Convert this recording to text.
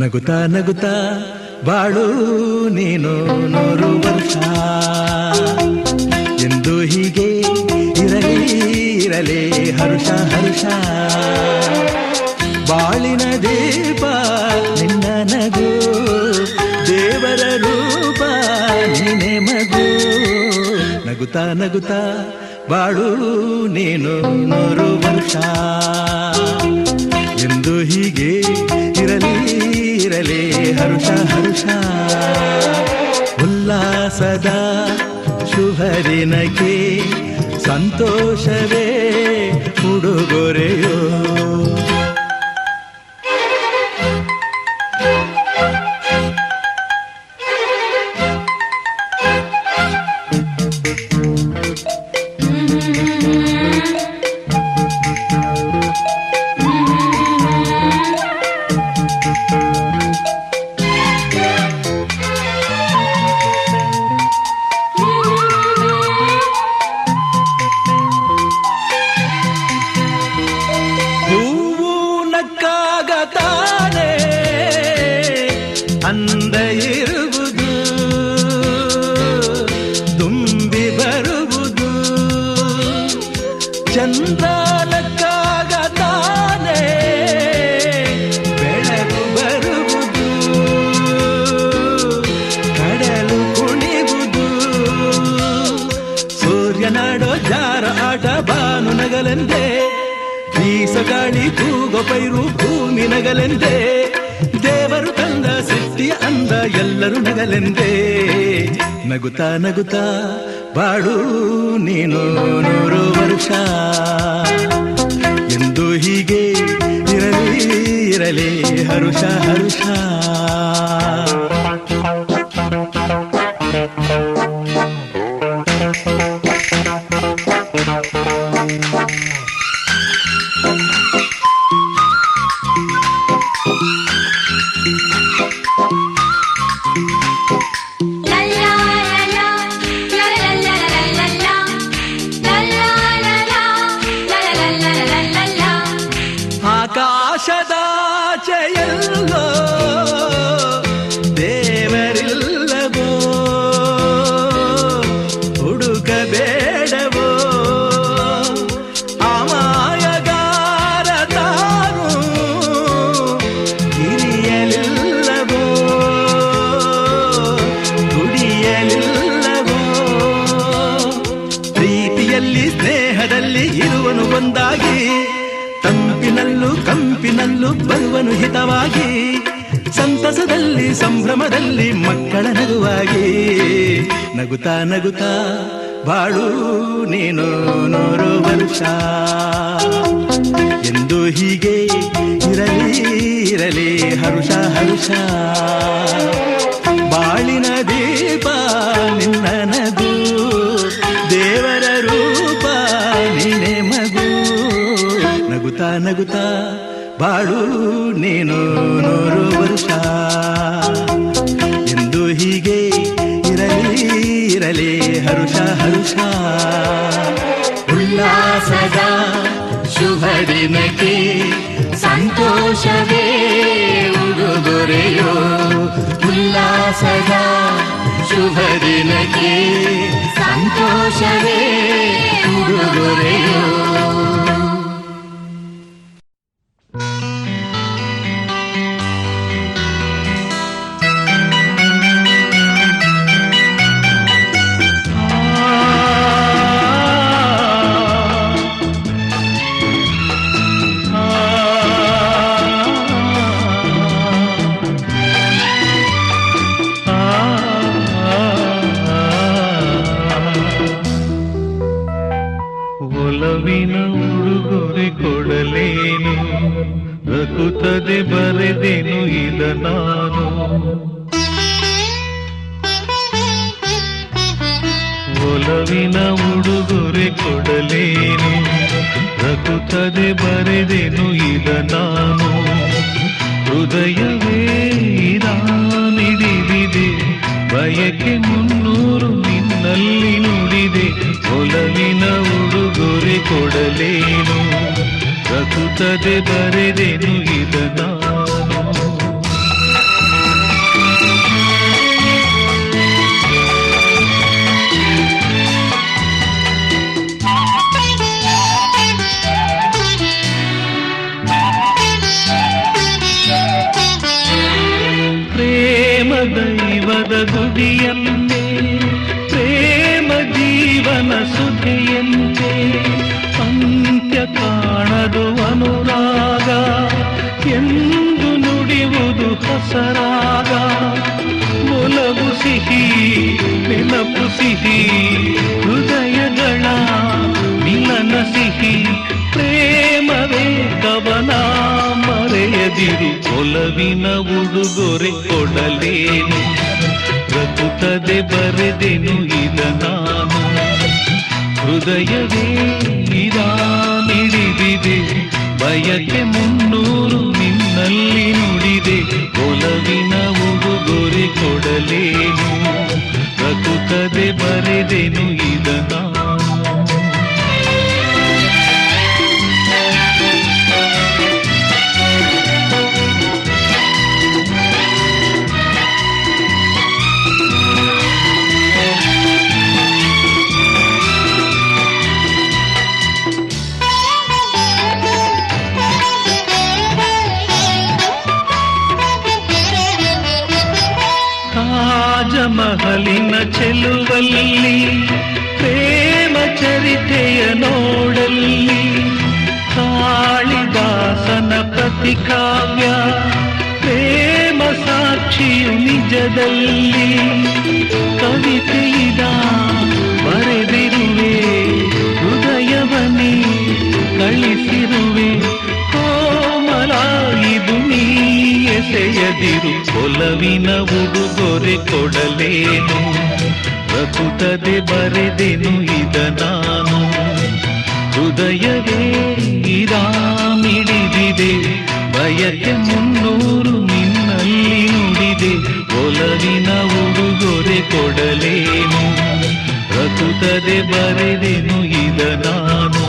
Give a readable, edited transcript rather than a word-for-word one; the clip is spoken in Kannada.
ನಗುತ್ತಾ ನಗುತ್ತಾ ಬಾಳು ನೀನು 100 ವರ್ಷ ಎಂದು ಹೀಗೆ ಇರಲಿ ಇರಲಿ ಹರುಷ ಹರುಷ. ಬಾಳಿನ ದೀಪ ನಿನ್ನ ನಗು, ದೇವರ ರೂಪ ನೀನೆ ಮಗು. ನಗುತ್ತಾ ನಗುತ್ತಾ ಬಾಳು ನೀನು 100 ವರ್ಷ ಎಂದು ಹೀಗೆ ಇರಲಿ ಇರಲಿ ಹರುಷ ಹರುಷ. ಉಲ್ಲಾಸದ ಶುಭ ದಿನಕ್ಕೆ ಸಂತೋಷವೇ ಉಡುಗೊರೆಯೋ. ಅಂದ ಇರುವುದು ತುಂಬಿ ಬರುವುದು, ಚಂದ್ರನಕ್ಕಾಗ ತಾನೇ ಬೆಳಕು ಬರುವುದು, ಕಡಲು ಕುಣಿವುದು, ಸೂರ್ಯನಾಡೋ ಜಾರ ಆಟ ಬಾನು ನಗಲೆಂದೇ, ಬೀಸಗಾಳಿ ತೂಗೋ ಪೈರು ಭೂಮಿ ನಗಲೆಂದೇ, ದೇವರು ತಂದ ಸೃಷ್ಟಿಯ ಅಂದ ಎಲ್ಲರೂ ನಗಲೆಂದೇ. ನಗುತ್ತಾ ನಗುತ್ತಾ ಬಾಳು ನೀನು 100 ವರ್ಷ ಎಂದು ಹೀಗೆ ಇರಲಿ ಇರಲಿ ಹರುಷ ಹರುಷ. ಆಕಾಶದಾಚೆಯಲ್ಲೋ ದೇವರಿಲ್ಲವೋ, ಹುಡುಕಬೇಡವೋ ಅಮಾಯಗಾರ ತಾನು ಹಿರಿಯಲಿಲ್ಲವೋ, ದುಡಿಯಲಿಲ್ಲವೋ. ಪ್ರೀತಿಯಲ್ಲಿ ಸ್ನೇಹದಲ್ಲಿ ಇರುವನು ಒಂದಾಗಿ, ತಂಪಿನಲ್ಲೂ ಕಂಪಿನಲ್ಲೂ ಬರುವನು ಹಿತವಾಗಿ, ಸಂತಸದಲ್ಲಿ ಸಂಭ್ರಮದಲ್ಲಿ ಮಕ್ಕಳ ನಗುವಾಗಿ. ನಗುತ್ತಾ ನಗುತ್ತಾ ಬಾಳು ನೀನು 100 ವರ್ಷ ಎಂದು ಹೀಗೆ ಇರಲಿ ಇರಲಿ ಹರುಷ ಹರುಷ. ಬಾಳಿನ ದೀಪ ನಿನ್ನ ನಗು, ದೇವರ ರೂಪ ನೀನೆ ಮಗು. ನಗುತ್ತಾ ನಗುತ್ತಾ ಬಾಳು ನೀನು 100 ವರ್ಷ ಎಂದು ಹೀಗೆ ಇರಲಿ ಇರಲಿ ಹರುಷ ಹರುಷ. ಉಲ್ಲಾಸದ ಶುಭ ದಿನಕ್ಕೆ ಸಂತೋಷವೇ ಉಡುಗೊರೆಯೋ. ಉಲ್ಲಾಸದ ಶುಭ ದಿನಕ್ಕೆ ಸಂತೋಷವೇ ಉಡುಗೊರೆಯೋ. ಒಲವಿನ ಉಡುಗೊರೆ ಕೊಡಲೇನು, ರಕುತ್ತದೆ ಬರೆದೇನು ಇದ ನಾನು. ಒಲವಿನ ಉಡುಗೊರೆ ಕೊಡಲೇನು, ರಕುತ್ತದೆ ಬರೆದೇನು ಇದ ನಾನು. ಹೃದಯವೇ ಇದಾನಿಡಿದಿದೆ, ಬಯಕೆ 300 ನಿನ್ನಲ್ಲಿ ನುಡಿದೆ. ಒಲವಿನ ಉಡುಗೊರೆ ಕೊಡಲೇನು, ರಕುತ್ತದೆ ಬರೆದೇನು ಇದ ನಾನು. ದೈವದ ಗುಡಿಯಂತೆ ಪ್ರೇಮ ಜೀವನ ಸುಧೆಯಂತೆ ಅಂತ್ಯ ಕಾಣದು ಅನುರಾಗ ಎಂದು ನುಡಿಯುವುದು ಹೊಸರಾಗ ಒಲವು ಸಿಹಿ ನೆನಪು ಸಿಹಿ ಹೃದಯಗಳ ಮಿಲನ ಸಿಹಿ ಪ್ರೇಮವೇ ಕವನ ಮರೆಯದಿರಿ ಒಲವಿನ ಉಡುಗೊರೆ ಕೊಡಲೇನು ರಘುತ್ತದೆ ಬರೆದೆನು ಇದ ನಾನು ಹೃದಯವೇ ಇದಾನಿಡಿದಿದೆ ಬಯಕೆ 300 ನಿನ್ನಲ್ಲಿ ನುಡಿದೆ ಒಲವಿನ ಉಡುಗೊರೆ ಕೊಡಲೇನು ರಘುತ್ತದೆ ಬರೆದೆನು ಇದ ನಾನು ತಾಜಮಹಲಿನ ಚೆಲುವಲ್ಲಿ ಪ್ರೇಮ ಚರಿತೆಯ ನೋಡಲ್ಲಿ ಕಾಳಿದಾಸನ ಪ್ರತಿಕಾವ್ಯ ಪ್ರೇಮ ಸಾಕ್ಷಿಯು ನಿಜದಲ್ಲಿ ಕವಿತೆಯಿದ ಬರೆದಿರುವೆ ಹೃದಯವನೇ ಕಳಿಸಿರುವೆ ಕೋಮಲ ಇದು ನೀ ಎಸೆಯದಿರು ಒಲವಿನ ಉಡುಗೊರೆ ಕೊಡಲೇನು ರಘುತ್ತದೆ ಬರೆದೆನು ಇದ ನಾನು ಹೃದಯವೇ ಇರಾಮಿಡಿದಿದೆ ಬಯಕೆ 300 ನಿನ್ನಲ್ಲಿ ನುಡಿದೆ ಒಲವಿನ ಉಡುಗೊರೆ ಕೊಡಲೇನು ರಘುತ್ತದೆ ಬರೆದೆನು ಇದ ನಾನು